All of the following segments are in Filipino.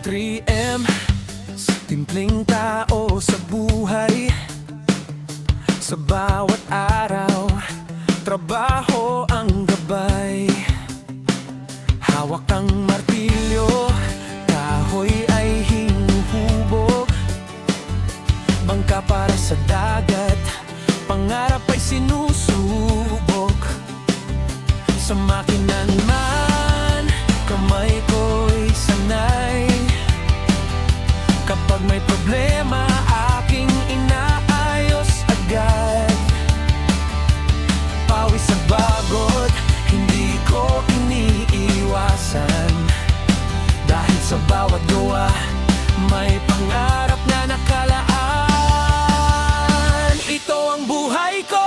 3M, simpleng tao sa buhay. Sa bawat araw, trabaho ang gabay. Hawak ang martilyo, kahoy ay hinuhubog. Bangka para sa dagat, pangarap ay sinusubok. Sa makina man, kamay ko'y sanay. Kapag may problema, aking inaayos agad. Pawis at bagot, hindi ko iniiwasan. Dahil sa bawat gawa, may pangarap na nakalaan. Ito ang buhay ko,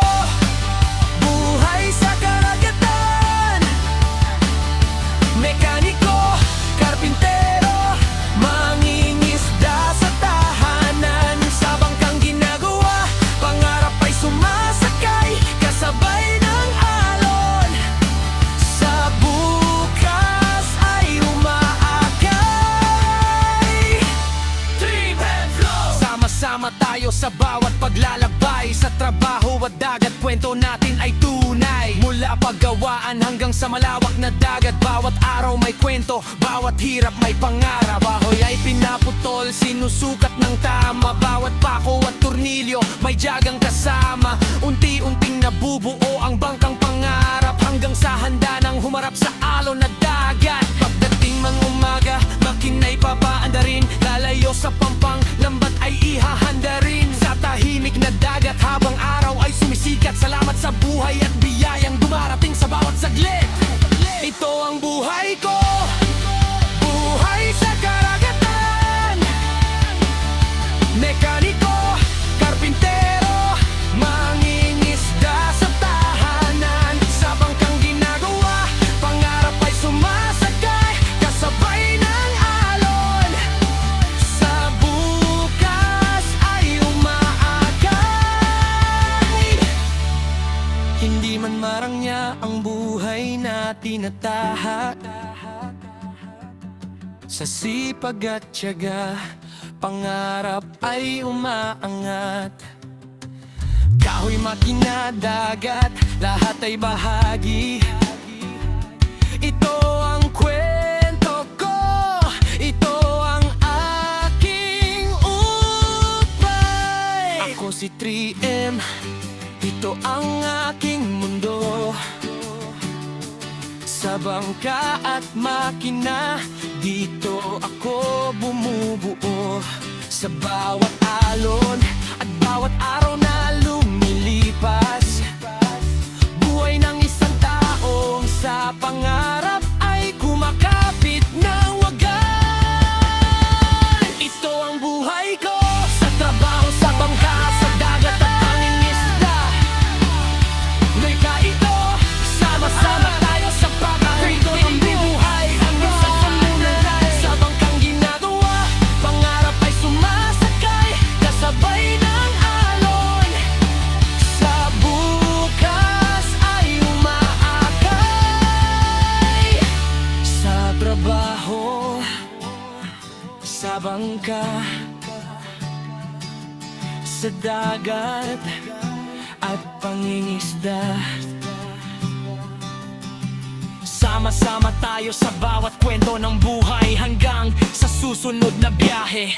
buhay sa karagatan. Mekaniko, karpintero, mangingisda sa tahanan. Sa bangkang ginagawa, pangarap ay sumasakay, kasabay ng alon. Sa bukas ay umaakay. 3M Flow! Sama-sama tayo sa bawat paglalakbay. Sa trabaho at dagat, kwento natin ay tunay. Mula paggawaan hanggang sa malawak na dagat, bawat araw may kwento, bawat hirap may pangarap. Bahoy ay pinaputol, sinusukat ng tama. Bawat pako at turnilyo, may tiyagang kasama. Unti-unting nabubuo ang bangkang pangarap, hanggang sa handa ng humarap sa alon na dagat. Pagdating mang umaga, makina'y papaandarin. Lalayo sa pampang, lambat ay ihahanda rin. Sa tahimik na dagat, habang araw ay sumisikat. Salamat sa buhay at biyayang dumarating sa bawat saglit. Ito ang buhay ko, buhay sa karagatan. Mekaniko, karpintero, mangingisda sa tahanan. Sa bangkang ginagawa, pangarap ay sumasakay, kasabay ng alon. Sa bukas ay umaakay. Hindi man marangya ang buhay na tinatahak. Sa sipag at tiyaga, pangarap ay umaangat. Kahoy, makina, dagat, lahat ay bahagi. Ito ang kwento ko, ito ang aking upay. Ako si 3M, ito ang aking mundo. Sa bangka at makina, dito ako bumubuo. Sa bawat alon at bawat araw na lumilipas, buhay ng isang taong sa pangarap ay kumakapit ng wagan. Ito ang buhay ko, sa trabaho, sa bangka, sa dagat at pangingisda. Ngayka ito, sama-sama tayo sa pagkakwento ng buhay. Hanggang sa pamunay, sa bangkang ginagawa, pangarap ay sumasakay, kasabay ng alon. Sa bukas ay umaakay. Sa trabaho, sa bangka, sa dagat at pangingisda. Sama-sama tayo sa bawat kwento ng buhay, hanggang sa susunod na biyahe.